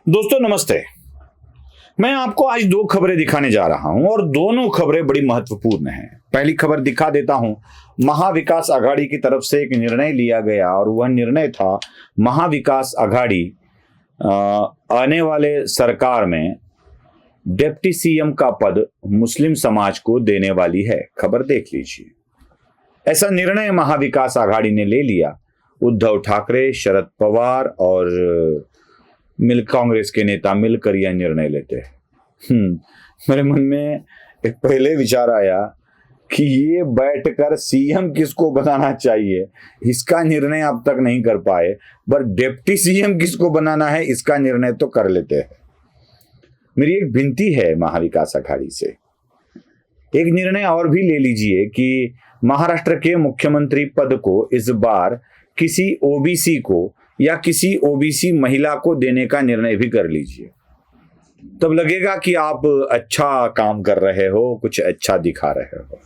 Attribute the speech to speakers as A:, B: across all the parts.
A: दोस्तों नमस्ते। मैं आपको आज दो खबरें दिखाने जा रहा हूं और दोनों खबरें बड़ी महत्वपूर्ण हैं। पहली खबर दिखा देता हूं। महाविकास आघाड़ी की तरफ से एक निर्णय लिया गया और वह निर्णय था महाविकास आघाड़ी आने वाले सरकार में डिप्टी सीएम का पद मुस्लिम समाज को देने वाली है। खबर देख लीजिए। ऐसा निर्णय महाविकास आघाड़ी ने ले लिया। उद्धव ठाकरे, शरद पवार और कांग्रेस के नेता मिलकर यह निर्णय लेते हैं। मेरे मन में एक पहले विचार आया कि ये बैठकर सीएम किसको बनाना चाहिए इसका निर्णय अब तक नहीं कर पाए, पर डिप्टी सीएम किसको बनाना है इसका निर्णय तो कर लेते हैं। मेरी एक विनती है महाविकास आघाड़ी से, एक निर्णय और भी ले लीजिए कि महाराष्ट्र के मुख्यमंत्री पद को इस बार किसी ओबीसी को या किसी ओबीसी महिला को देने का निर्णय भी कर लीजिए। तब लगेगा कि आप अच्छा काम कर रहे हो, कुछ अच्छा दिखा रहे हो।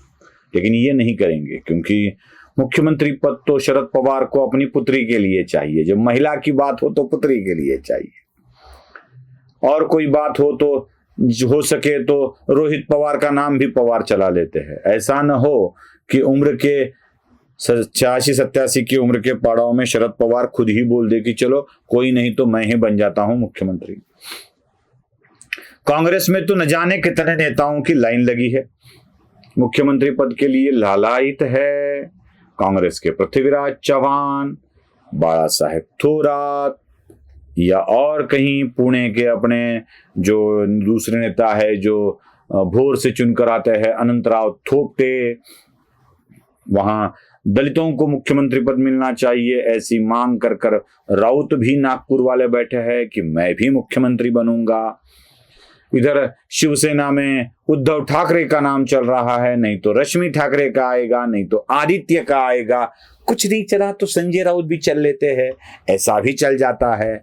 A: लेकिन ये नहीं करेंगे क्योंकि मुख्यमंत्री पद तो शरद पवार को अपनी पुत्री के लिए चाहिए। जब महिला की बात हो तो पुत्री के लिए चाहिए, और कोई बात हो तो हो सके तो रोहित पवार का नाम भी पवार चला लेते हैं। ऐसा न हो कि उम्र के 86-87 की उम्र के पड़ाव में शरद पवार खुद ही बोल दे कि चलो कोई नहीं तो मैं ही बन जाता हूं मुख्यमंत्री। कांग्रेस में तो न जाने कितने नेताओं की लाइन लगी है, मुख्यमंत्री पद के लिए लालायित है। कांग्रेस के पृथ्वीराज चौहान, बाला साहेब थोरात, या और कहीं पुणे के अपने जो दूसरे नेता है जो भोर से चुनकर आते हैं, अनंतराव थोपटे। वहां दलितों को मुख्यमंत्री पद मिलना चाहिए ऐसी मांग कर कर राउत भी नागपुर वाले बैठे हैं कि मैं भी मुख्यमंत्री बनूंगा। इधर शिवसेना में उद्धव ठाकरे का नाम चल रहा है, नहीं तो रश्मि ठाकरे का आएगा, नहीं तो आदित्य का आएगा। कुछ नहीं चला तो संजय राउत भी चल लेते हैं, ऐसा भी चल जाता है।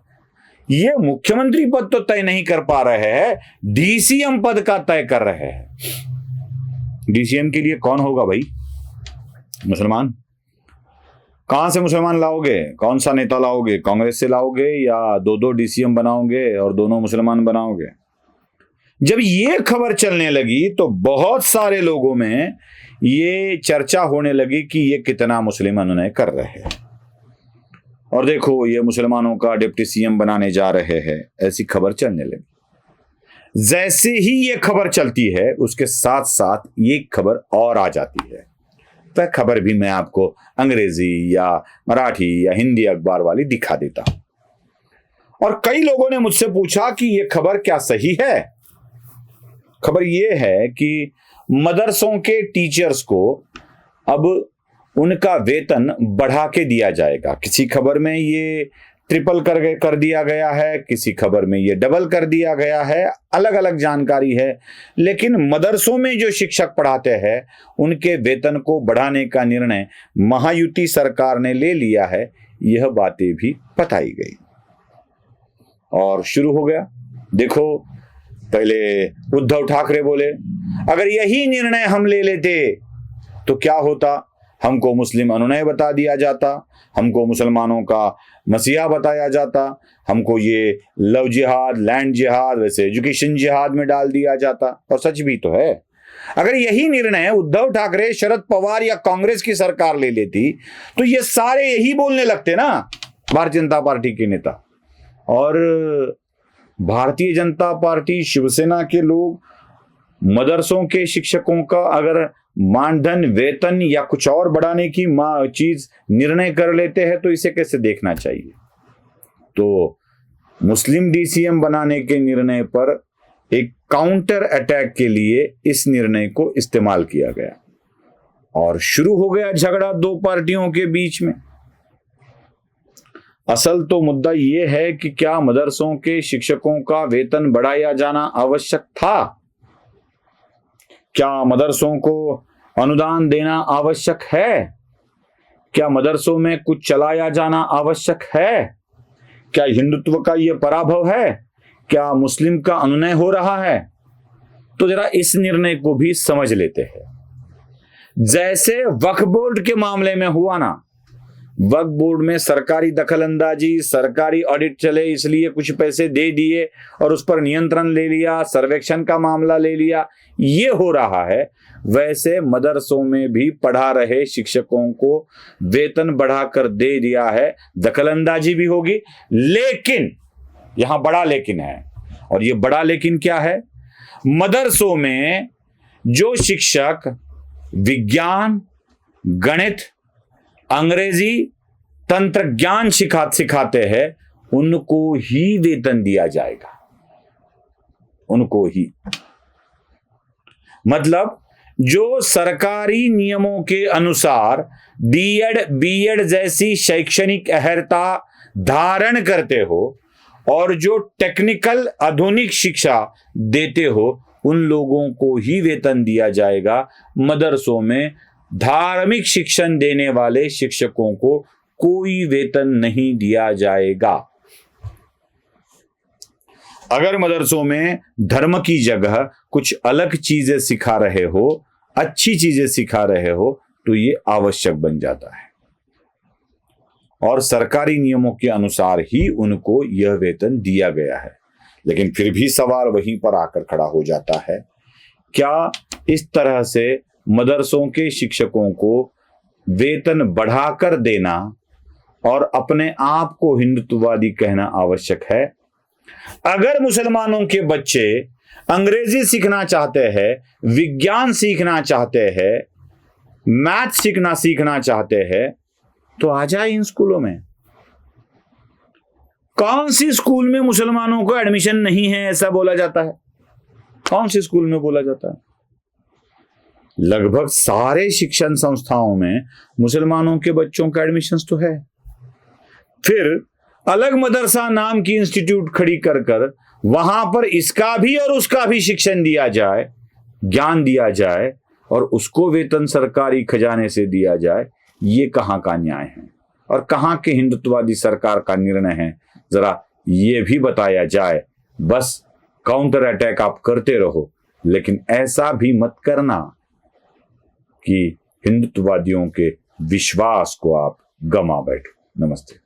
A: ये मुख्यमंत्री पद तो तय नहीं कर पा रहे हैं, डीसीएम पद का तय कर रहे हैं। डीसीएम के लिए कौन होगा भाई? मुसलमान। कहां से मुसलमान लाओगे? कौन सा नेता लाओगे? कांग्रेस से लाओगे या दो डीसीएम बनाओगे और दोनों मुसलमान बनाओगे? जब ये खबर चलने लगी तो बहुत सारे लोगों में ये चर्चा होने लगी कि ये कितना मुस्लिम अनुनय कर रहे हैं, और देखो ये मुसलमानों का डिप्टी सीएम बनाने जा रहे हैं, ऐसी खबर चलने लगी। जैसे ही ये खबर चलती है उसके साथ साथ ये खबर और आ जाती है। वह खबर भी मैं आपको अंग्रेजी या मराठी या हिंदी अखबार वाली दिखा देता हूं। और कई लोगों ने मुझसे पूछा कि यह खबर क्या सही है? खबर यह है कि मदरसों के टीचर्स को अब उनका वेतन बढ़ा के दिया जाएगा। किसी खबर में ये ट्रिपल कर दिया गया है, किसी खबर में ये डबल कर दिया गया है, अलग अलग जानकारी है। लेकिन मदरसों में जो शिक्षक पढ़ाते हैं उनके वेतन को बढ़ाने का निर्णय महायुति सरकार ने ले लिया है, यह बातें भी बताई गई और शुरू हो गया। देखो, पहले उद्धव ठाकरे बोले अगर यही निर्णय हम ले लेते तो क्या होता, हमको मुस्लिम अनुनय बता दिया जाता, हमको मुसलमानों का मसीहा बताया जाता, हमको ये लव जिहाद, लैंड जिहाद, वैसे एजुकेशन जिहाद में डाल दिया जाता। और सच भी तो है। अगर यही निर्णय उद्धव ठाकरे, शरद पवार या कांग्रेस की सरकार ले लेती तो ये सारे यही बोलने लगते ना, भारतीय जनता पार्टी के नेता। और भारतीय जनता पार्टी, शिवसेना के लोग मदरसों के शिक्षकों का अगर मानधन, वेतन या कुछ और बढ़ाने की चीज निर्णय कर लेते हैं तो इसे कैसे देखना चाहिए? तो मुस्लिम डीसीएम बनाने के निर्णय पर एक काउंटर अटैक के लिए इस निर्णय को इस्तेमाल किया गया और शुरू हो गया झगड़ा दो पार्टियों के बीच में। असल तो मुद्दा यह है कि क्या मदरसों के शिक्षकों का वेतन बढ़ाया जाना आवश्यक था? क्या मदरसों को अनुदान देना आवश्यक है? क्या मदरसों में कुछ चलाया जाना आवश्यक है? क्या हिंदुत्व का यह पराभव है? क्या मुस्लिम का अनुनय हो रहा है? तो जरा इस निर्णय को भी समझ लेते हैं। जैसे वक्फ बोर्ड के मामले में हुआ ना, वक्फ बोर्ड में सरकारी दखलंदाजी, सरकारी ऑडिट चले इसलिए कुछ पैसे दे दिए और उस पर नियंत्रण ले लिया, सर्वेक्षण का मामला ले लिया, ये हो रहा है। वैसे मदरसों में भी पढ़ा रहे शिक्षकों को वेतन बढ़ाकर दे दिया है, दखलंदाजी भी होगी। लेकिन यहां बड़ा लेकिन है, और ये बड़ा लेकिन क्या है? मदरसों में जो शिक्षक विज्ञान, गणित, अंग्रेजी, तंत्र ज्ञान सिखाते हैं उनको ही वेतन दिया जाएगा, उनको ही। मतलब जो सरकारी नियमों के अनुसार डीएड, बीएड जैसी शैक्षणिक अर्हता धारण करते हो और जो टेक्निकल आधुनिक शिक्षा देते हो, उन लोगों को ही वेतन दिया जाएगा। मदरसों में धार्मिक शिक्षण देने वाले शिक्षकों को कोई वेतन नहीं दिया जाएगा। अगर मदरसों में धर्म की जगह कुछ अलग चीजें सिखा रहे हो, अच्छी चीजें सिखा रहे हो, तो ये आवश्यक बन जाता है और सरकारी नियमों के अनुसार ही उनको यह वेतन दिया गया है। लेकिन फिर भी सवाल वहीं पर आकर खड़ा हो जाता है, क्या इस तरह से मदरसों के शिक्षकों को वेतन बढ़ाकर देना और अपने आप को हिंदुत्ववादी कहना आवश्यक है? अगर मुसलमानों के बच्चे अंग्रेजी सीखना चाहते हैं, विज्ञान सीखना चाहते हैं, मैथ सीखना चाहते हैं, तो आ जाए इन स्कूलों में। कौन सी स्कूल में मुसलमानों को एडमिशन नहीं है ऐसा बोला जाता है? कौन सी स्कूल में बोला जाता है? लगभग सारे शिक्षण संस्थाओं में मुसलमानों के बच्चों का एडमिशन तो है। फिर अलग मदरसा नाम की इंस्टीट्यूट खड़ी कर वहां पर इसका भी और उसका भी शिक्षण दिया जाए, ज्ञान दिया जाए और उसको वेतन सरकारी खजाने से दिया जाए, ये कहां का न्याय है और कहां के हिंदुत्ववादी सरकार का निर्णय है? जरा ये भी बताया जाए। बस काउंटर अटैक आप करते रहो, लेकिन ऐसा भी मत करना कि हिंदुत्ववादियों के विश्वास को आप गंवा बैठो। नमस्ते।